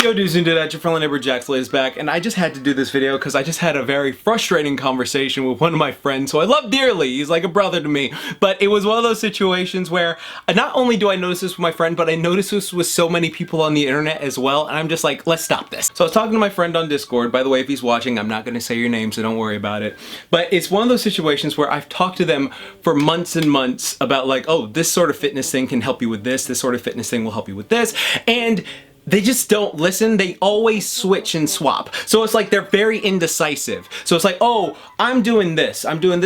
Yo dudes and dudettes, your friendly neighbor JaxBlade is back, and I just had to do this video because I just had a very frustrating conversation with one of my friends who I love dearly. He's like a brother to me. But it was one of those situations where not only do I notice this with my friend, but I notice this with so many people on the internet as well, and I'm just like, let's stop this. So I was talking to my friend on Discord. By the way, if he's watching, I'm not going to say your name, so don't worry about it. But it's one of those situations where I've talked to them for months and months about like, oh, this sort of fitness thing can help you with this sort of fitness thing will help you with this, and they just don't listen. They always switch and swap. So it's like they're very indecisive. So it's like, oh, I'm doing this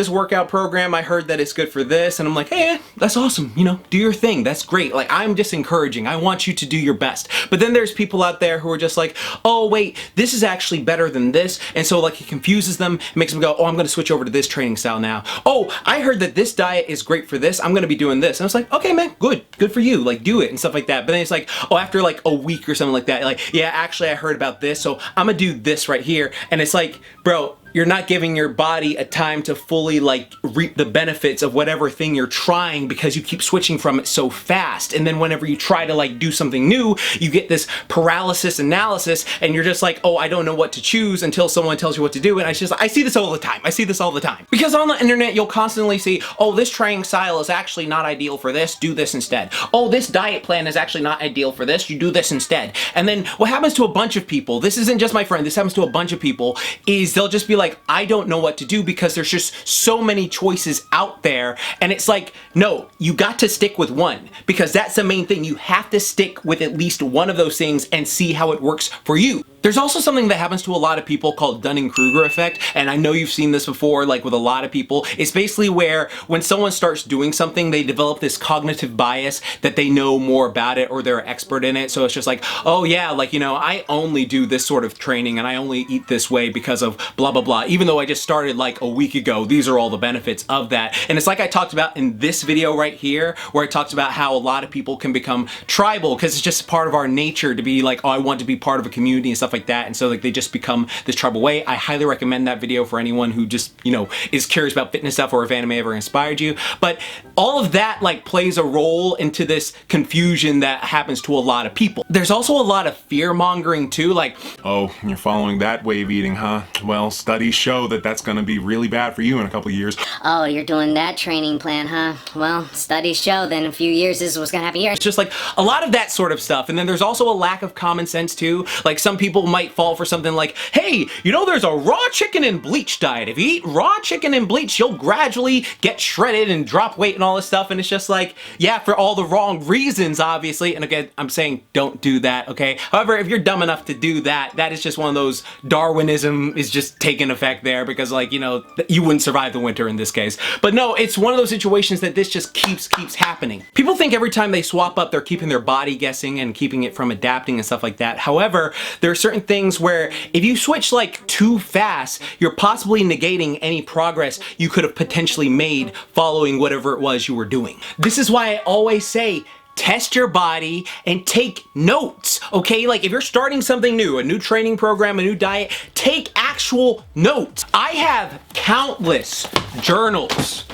workout program. I heard that it's good for this. And I'm like, hey, that's awesome. You know, do your thing. That's great. Like, I'm just encouraging. I want you to do your best. But then there's people out there who are just like, oh, wait, this is actually better than this. And so like it confuses them. It makes them go, oh, I'm going to switch over to this training style now. Oh, I heard that this diet is great for this. I'm going to be doing this. And I was like, okay, man, good for you. Like, do it and stuff like that. But then it's like, oh, after like a week or something like that, like, yeah, actually I heard about this, so I'm gonna do this right here. And it's like, bro, you're not giving your body a time to fully like reap the benefits of whatever thing you're trying because you keep switching from it so fast. And then whenever you try to like do something new, you get this paralysis analysis and you're just like, oh, I don't know what to choose until someone tells you what to do. And I see this all the time. I see this all the time. Because on the internet, you'll constantly see, oh, this training style is actually not ideal for this, do this instead. Oh, this diet plan is actually not ideal for this, you do this instead. And then what happens to a bunch of people, this isn't just my friend, this happens to a bunch of people, is they'll just be like, I don't know what to do because there's just so many choices out there. And it's like, no, you got to stick with one because that's the main thing. You have to stick with at least one of those things and see how it works for you. There's also something that happens to a lot of people called Dunning-Kruger effect, and I know you've seen this before, like with a lot of people. It's basically where when someone starts doing something, they develop this cognitive bias that they know more about it or they're an expert in it. So it's just like, oh yeah, like, you know, I only do this sort of training and I only eat this way because of blah, blah, blah. Even though I just started like a week ago, these are all the benefits of that. And it's like I talked about in this video right here, where I talked about how a lot of people can become tribal because it's just part of our nature to be like, oh, I want to be part of a community and stuff like that, and so like they just become this tribal way. I highly recommend that video for anyone who just, you know, is curious about fitness stuff or if anime ever inspired you. But all of that like plays a role into this confusion that happens to a lot of people. There's also a lot of fear mongering too, like, oh, you're following that wave eating, huh? Well, studies show that that's gonna be really bad for you in a couple years. Oh, you're doing that training plan, huh? Well, studies show that in a few years this is what's gonna happen here. It's just like a lot of that sort of stuff. And then there's also a lack of common sense too. Like some people might fall for something like, hey, you know, there's a raw chicken and bleach diet. If you eat raw chicken and bleach, you'll gradually get shredded and drop weight and all this stuff. And it's just like, yeah, for all the wrong reasons, obviously. And again, I'm saying don't do that, okay? However, if you're dumb enough to do that, that is just one of those Darwinism is just taking effect there because, like, you know, you wouldn't survive the winter in this case. But no, it's one of those situations that this just keeps happening. People think every time they swap up, they're keeping their body guessing and keeping it from adapting and stuff like that. However, there are certain things where if you switch like too fast, you're possibly negating any progress you could have potentially made following whatever it was you were doing. This is why I always say, test your body and take notes, okay? Like if you're starting something new, a new training program, a new diet, take actual notes. I have countless journals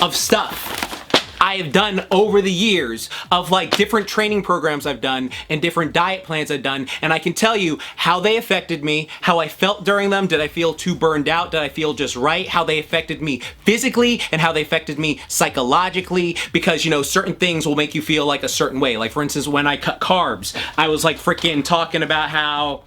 of stuff I have done over the years of like different training programs I've done and different diet plans I've done, and I can tell you how they affected me, how I felt during them. Did I feel too burned out? Did I feel just right? How they affected me physically and how they affected me psychologically, because, you know, certain things will make you feel like a certain way. Like for instance, when I cut carbs, I was like freaking talking about how,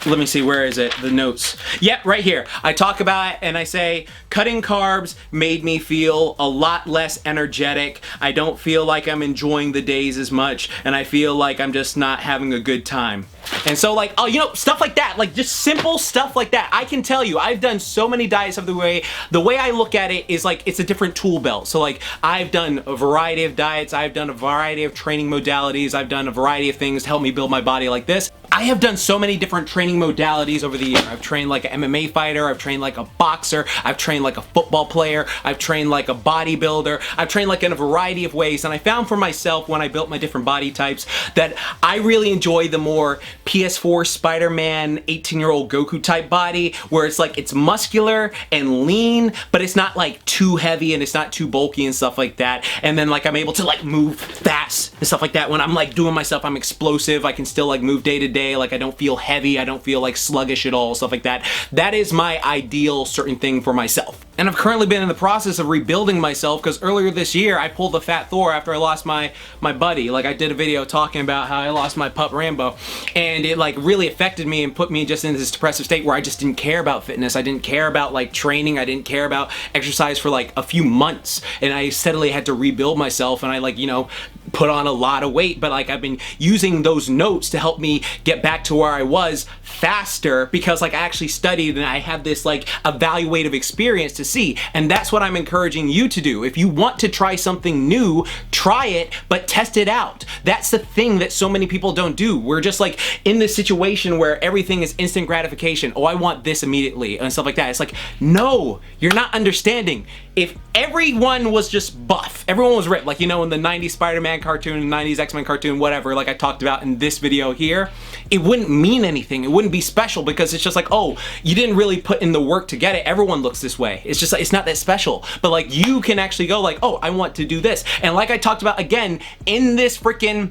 let me see, where is it? The notes. Yep, right here. I talk about it and I say, cutting carbs made me feel a lot less energetic. I don't feel like I'm enjoying the days as much, and I feel like I'm just not having a good time. And so like, oh, you know, stuff like that, like just simple stuff like that. I can tell you, I've done so many diets of the way I look at it is like, it's a different tool belt. So like, I've done a variety of diets, I've done a variety of training modalities, I've done a variety of things to help me build my body like this. I have done so many different training training modalities over the year. I've trained like an MMA fighter, I've trained like a boxer, I've trained like a football player, I've trained like a bodybuilder, I've trained like in a variety of ways, and I found for myself when I built my different body types that I really enjoy the more PS4 Spider-Man 18-year-old Goku type body, where it's like it's muscular and lean, but it's not like too heavy and it's not too bulky and stuff like that. And then like I'm able to like move fast and stuff like that. When I'm like doing my stuff, I'm explosive, I can still like move day to day, like I don't feel heavy, I don't feel like sluggish at all, stuff like that. That is my ideal certain thing for myself. And I've currently been in the process of rebuilding myself, because earlier this year I pulled a fat Thor after I lost my buddy. Like I did a video talking about how I lost my pup Rambo, and it like really affected me and put me just in this depressive state where I just didn't care about fitness. I didn't care about like training. I didn't care about exercise for like a few months, and I steadily had to rebuild myself, and I like, you know, put on a lot of weight, but like I've been using those notes to help me get back to where I was faster, because like I actually studied and I have this like evaluative experience to see. And that's what I'm encouraging you to do. If you want to try something new, try it, but test it out. That's the thing that so many people don't do. We're just like in this situation where everything is instant gratification. Oh, I want this immediately and stuff like that. It's like, no, you're not understanding. If everyone was just buff, everyone was ripped, like, you know, in the 90s Spider-Man cartoon, 90s X-Men cartoon, whatever, like I talked about in this video here, it wouldn't mean anything. It wouldn't be special, because it's just like, oh, you didn't really put in the work to get it. Everyone looks this way. It's just like, it's not that special. But like you can actually go like, oh, I want to do this. And like I talked about again in this freaking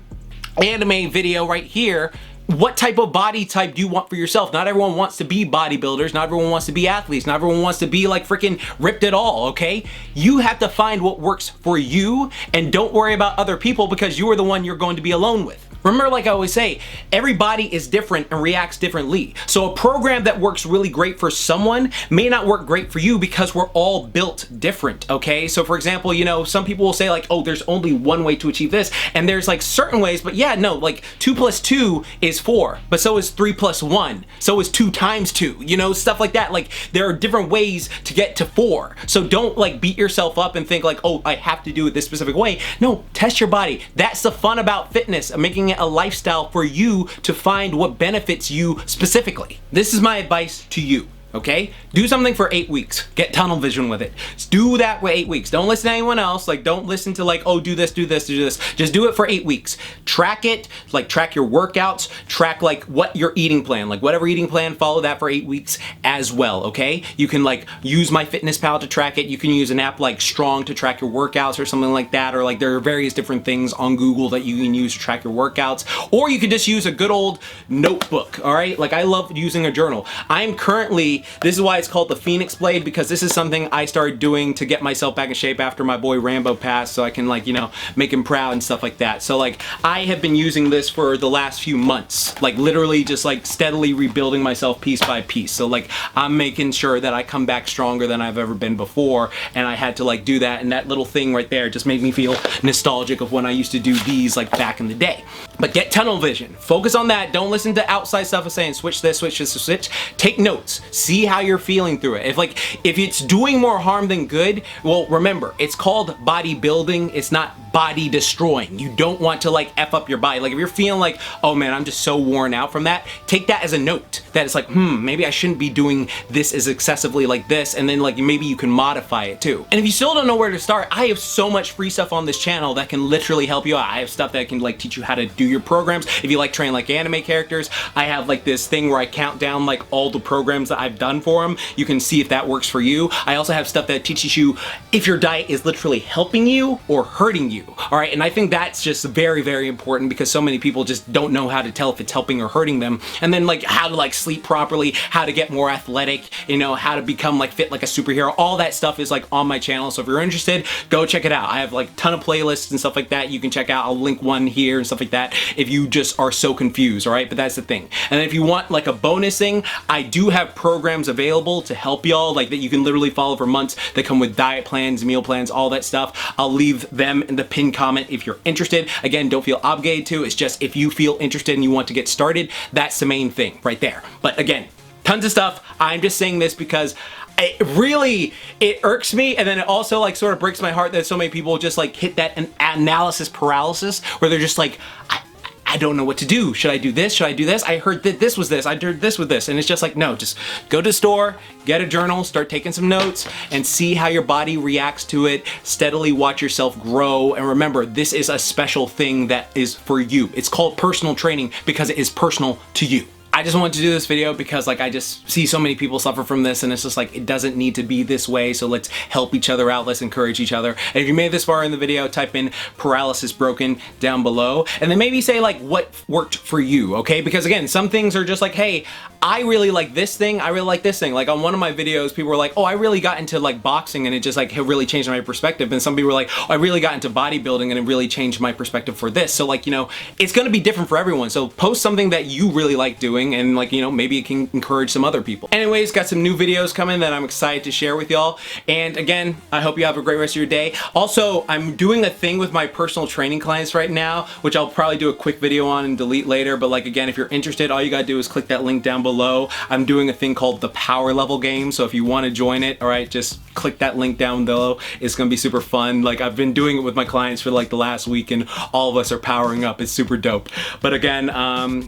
anime video right here, what type of body type do you want for yourself? Not everyone wants to be bodybuilders, not everyone wants to be athletes, not everyone wants to be like freaking ripped at all, okay? You have to find what works for you, and don't worry about other people, because you are the one you're going to be alone with. Remember, like I always say, every body is different and reacts differently. So a program that works really great for someone may not work great for you, because we're all built different, okay? So for example, you know, some people will say like, oh, there's only one way to achieve this, and there's like certain ways, but yeah, no, like 2 + 2 is 4, but so is 3 + 1, so is 2 × 2, you know, stuff like that. Like there are different ways to get to 4. So don't like beat yourself up and think like, oh, I have to do it this specific way. No, test your body. That's the fun about fitness, making it a lifestyle for you to find what benefits you specifically. This is my advice to you. Okay? Do something for 8 weeks. Get tunnel vision with it. Do that for 8 weeks. Don't listen to anyone else. Like, don't listen to like, oh, do this, do this, do this. Just do it for 8 weeks. Track it, like track your workouts, track like what your eating plan, like whatever eating plan, follow that for 8 weeks as well, okay? You can like use MyFitnessPal to track it. You can use an app like Strong to track your workouts or something like that, or like there are various different things on Google that you can use to track your workouts, or you can just use a good old notebook, all right? Like I love using a journal. I'm currently, this is why it's called the Phoenix Blade, because this is something I started doing to get myself back in shape after my boy Rambo passed, so I can like, you know, make him proud and stuff like that. So like I have been using this for the last few months, like literally just like steadily rebuilding myself piece by piece. So like I'm making sure that I come back stronger than I've ever been before, and I had to like do that, and that little thing right there just made me feel nostalgic of when I used to do these like back in the day. But get tunnel vision. Focus on that. Don't listen to outside stuff and saying switch this, switch this, switch. Take notes. See how you're feeling through it. If it's doing more harm than good, well, remember, it's called bodybuilding. It's not body destroying. You don't want to like F up your body. Like if you're feeling like, oh man, I'm just so worn out from that, take that as a note that it's like, maybe I shouldn't be doing this as excessively like this, and then like maybe you can modify it too. And if you still don't know where to start, I have so much free stuff on this channel that can literally help you out. I have stuff that can like teach you how to do your programs. If you like train like anime characters, I have like this thing where I count down like all the programs that I've done for them. You can see if that works for you. I also have stuff that teaches you if your diet is literally helping you or hurting you. All right, and I think that's just very, very important, because so many people just don't know how to tell if it's helping or hurting them. And then like how to like sleep properly, how to get more athletic, you know, how to become like fit like a superhero. All that stuff is like on my channel. So if you're interested, go check it out. I have like a ton of playlists and stuff like that you can check out. I'll link one here and stuff like that if you just are so confused, all right? But that's the thing. And then if you want like a bonus thing, I do have programs available to help y'all, like that you can literally follow for months, that come with diet plans, meal plans, all that stuff. I'll leave them in the pinned comment if you're interested. Again, don't feel obligated to. It's just if you feel interested and you want to get started, that's the main thing right there. But again, tons of stuff. I'm just saying this because it irks me, and then it also like sort of breaks my heart that so many people just like hit that analysis paralysis, where they're just like, I I don't know what to do. Should I do this? Should I do this? I heard that this was this. I heard this with this. And it's just like, no, just go to the store, get a journal, start taking some notes, and see how your body reacts to it. Steadily watch yourself grow. And remember, this is a special thing that is for you. It's called personal training because it is personal to you. I just wanted to do this video because like I just see so many people suffer from this, and it's just like it doesn't need to be this way, so let's help each other out, let's encourage each other. And if you made this far in the video, type in paralysis broken down below, and then maybe say like what worked for you, okay? Because again, some things are just like, hey, I really like this thing, I really like this thing. Like on one of my videos, people were like, oh, I really got into like boxing and it just like it really changed my perspective. And some people were like, oh, I really got into bodybuilding and it really changed my perspective for this. So like, you know, it's gonna be different for everyone. So post something that you really like doing, and like, you know, maybe it can encourage some other people. Anyways, got some new videos coming that I'm excited to share with y'all. And again, I hope you have a great rest of your day. Also, I'm doing a thing with my personal training clients right now, which I'll probably do a quick video on and delete later. But like, again, if you're interested, all you gotta do is click that link down below. I'm doing a thing called the Power Level game. So if you wanna join it, all right, just click that link down below. It's gonna be super fun. Like I've been doing it with my clients for like the last week, and all of us are powering up. It's super dope. But again,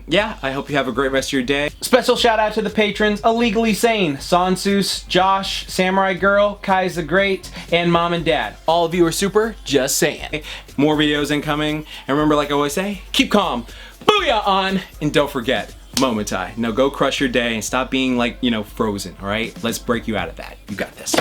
yeah, I hope you have a great rest of your day. Special shout out to the patrons: Illegally Sane, Sansus, Josh, Samurai Girl, Kai's the Great, and Mom and Dad. All of you are super, just saying. More videos incoming. And remember, like I always say, keep calm, booyah on, and don't forget, Momentai. Now go crush your day and stop being like, you know, frozen, all right? Let's break you out of that. You got this.